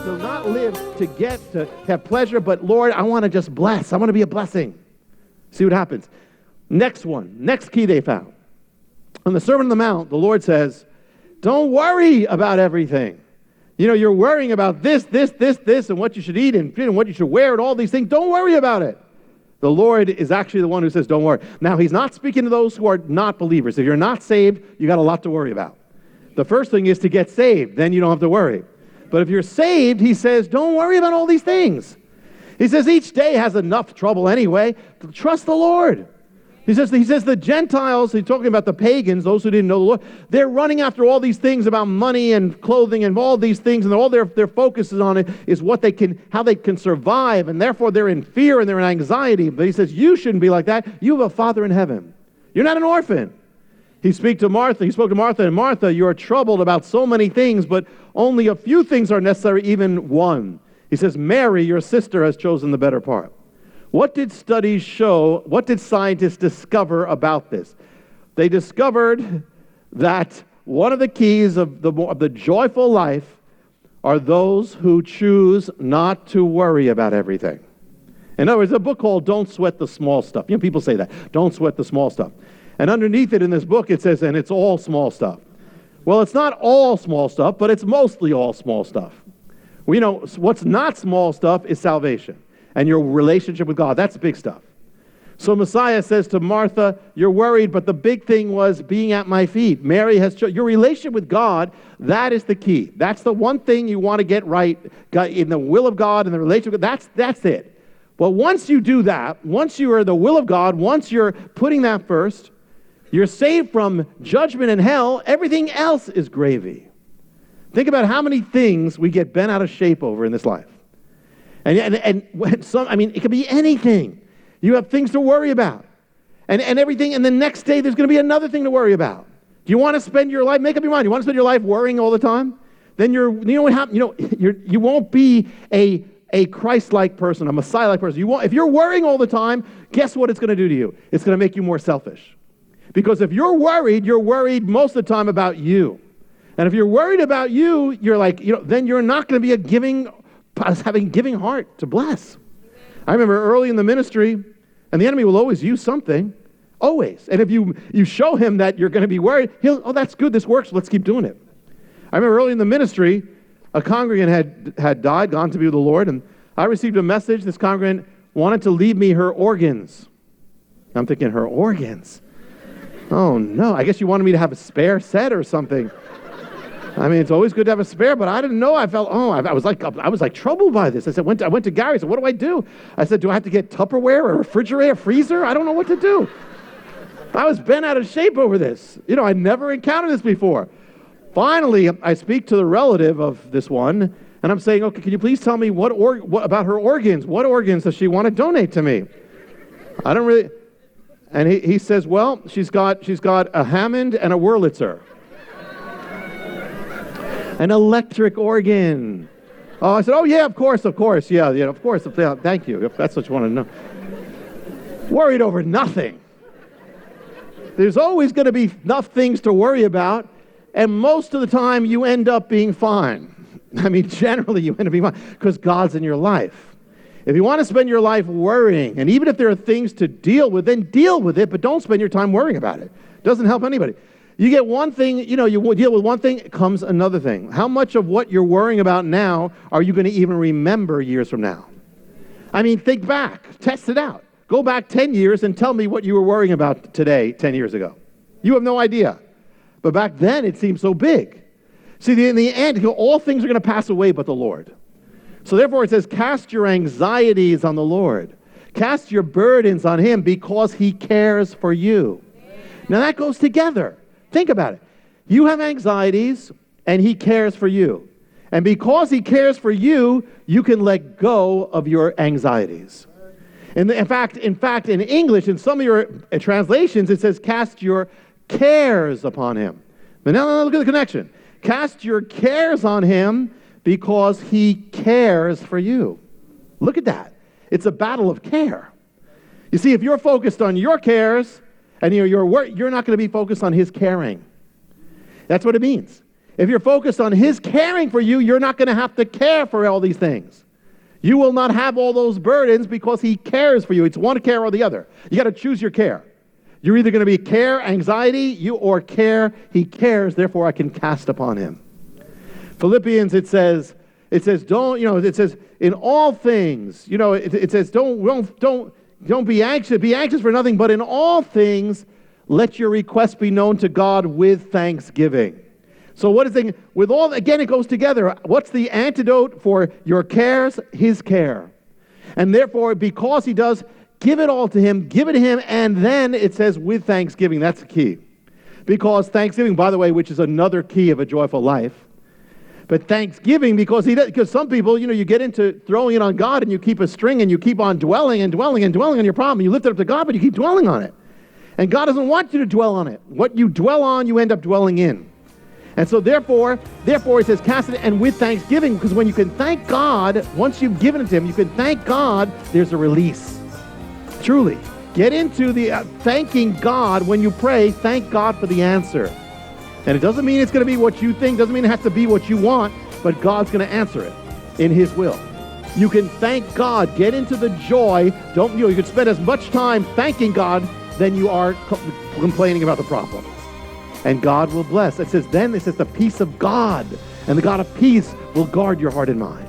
to not live to have pleasure, but Lord, I want to just bless. I want to be a blessing. See what happens. Next key they found. On the Sermon on the Mount, the Lord says, don't worry about everything. You're worrying about this, and what you should eat and what you should wear and all these things. Don't worry about it. The Lord is actually the one who says, don't worry. Now, he's not speaking to those who are not believers. If you're not saved, you got a lot to worry about. The first thing is to get saved. Then you don't have to worry. But if you're saved, he says, don't worry about all these things. He says each day has enough trouble anyway. Trust the Lord. He says the Gentiles, he's talking about the pagans, those who didn't know the Lord, they're running after all these things about money and clothing and all these things, and all their focus is on it is how they can survive, and therefore they're in fear and they're in anxiety. But he says, you shouldn't be like that. You have a Father in heaven. You're not an orphan. He spoke to Martha, and Martha, you are troubled about so many things, but only a few things are necessary, even one. He says, Mary, your sister, has chosen the better part. What did studies show? What did scientists discover about this? They discovered that one of the keys of the joyful life are those who choose not to worry about everything. In other words, a book called Don't Sweat the Small Stuff. People say that. Don't sweat the small stuff. And underneath it in this book, it says, and it's all small stuff. Well, it's not all small stuff, but it's mostly all small stuff. What's not small stuff is salvation and your relationship with God. That's big stuff. So Messiah says to Martha, you're worried, but the big thing was being at my feet. Mary has your relationship with God. That is the key. That's the one thing you want to get right in the will of God and the relationship with God. That's it. Well, once you do that, once you are the will of God, once you're putting that first, you're saved from judgment and hell. Everything else is gravy. Think about how many things we get bent out of shape over in this life. And it could be anything. You have things to worry about. And everything, and the next day there's going to be another thing to worry about. Do you want to spend your life, make up your mind, you want to spend your life worrying all the time? Then you know what happens? You won't be a Christ-like person, a Messiah-like person. If you're worrying all the time, guess what it's going to do to you? It's going to make you more selfish. Because if you're worried most of the time about you. And if you're worried about you, you're then you're not going to be having a giving heart to bless. I remember early in the ministry, and the enemy will always use something, always. And if you show him that you're going to be worried, that's good, this works, let's keep doing it. I remember early in the ministry, a congregant had died, gone to be with the Lord, and I received a message. This congregant wanted to leave me her organs. I'm thinking, her organs? Oh no, I guess you wanted me to have a spare set or something. I mean, it's always good to have a spare, but I didn't know. I was like troubled by this. I went to Gary. I said, what do I do? I said, do I have to get Tupperware or a refrigerator, freezer? I don't know what to do. I was bent out of shape over this. I never encountered this before. Finally, I speak to the relative of this one, and I'm saying, okay, can you please tell me what about her organs? What organs does she want to donate to me? I don't really. And he says, well, she's got a Hammond and a Wurlitzer. An electric organ. Oh, I said, oh yeah, of course, yeah, of course, thank you, if that's what you want to know. Worried over nothing. There's always going to be enough things to worry about, and most of the time you end up being fine. I mean, generally you end up being fine, because God's in your life. If you want to spend your life worrying, and even if there are things to deal with, then deal with it, but don't spend your time worrying about it. It doesn't help anybody. You get one thing, you deal with one thing, comes another thing. How much of what you're worrying about now are you going to even remember years from now? I mean, think back, test it out. Go back 10 years and tell me what you were worrying about today, 10 years ago. You have no idea. But back then, it seemed so big. See, in the end, all things are going to pass away but the Lord. So therefore, it says, cast your anxieties on the Lord. Cast your burdens on him because he cares for you. Now, that goes together. Think about it. You have anxieties, and he cares for you. And because he cares for you, you can let go of your anxieties. And in fact, in English, in some of your translations, it says, cast your cares upon him. But now look at the connection. Cast your cares on him because he cares for you. Look at that. It's a battle of care. You see, if you're focused on your cares, and you're not going to be focused on his caring. That's what it means. If you're focused on his caring for you, you're not going to have to care for all these things. You will not have all those burdens because he cares for you. It's one care or the other. You got to choose your care. You're either going to be care, anxiety, or care. He cares, therefore I can cast upon him. Philippians, it says, don't, it says, in all things, it says, don't be anxious for nothing, but in all things, let your requests be known to God with thanksgiving. So what is it? With all, again, it goes together. What's the antidote for your cares? His care. And therefore, because he does, give it all to him, give it to him, and then it says with thanksgiving. That's the key. Because thanksgiving, by the way, which is another key of a joyful life, but thanksgiving, because some people, you get into throwing it on God and you keep a string and you keep on dwelling and dwelling and dwelling on your problem. You lift it up to God, but you keep dwelling on it. And God doesn't want you to dwell on it. What you dwell on, you end up dwelling in. And so therefore it says cast it and with thanksgiving, because when you can thank God, once you've given it to him, you can thank God, there's a release. Truly. Get into the thanking God when you pray. Thank God for the answer. And it doesn't mean it's going to be what you think, doesn't mean it has to be what you want, but God's going to answer it in his will. You can thank God. Get into the joy. You could spend as much time thanking God than you are complaining about the problem. And God will bless. It says the peace of God, and the God of peace will guard your heart and mind.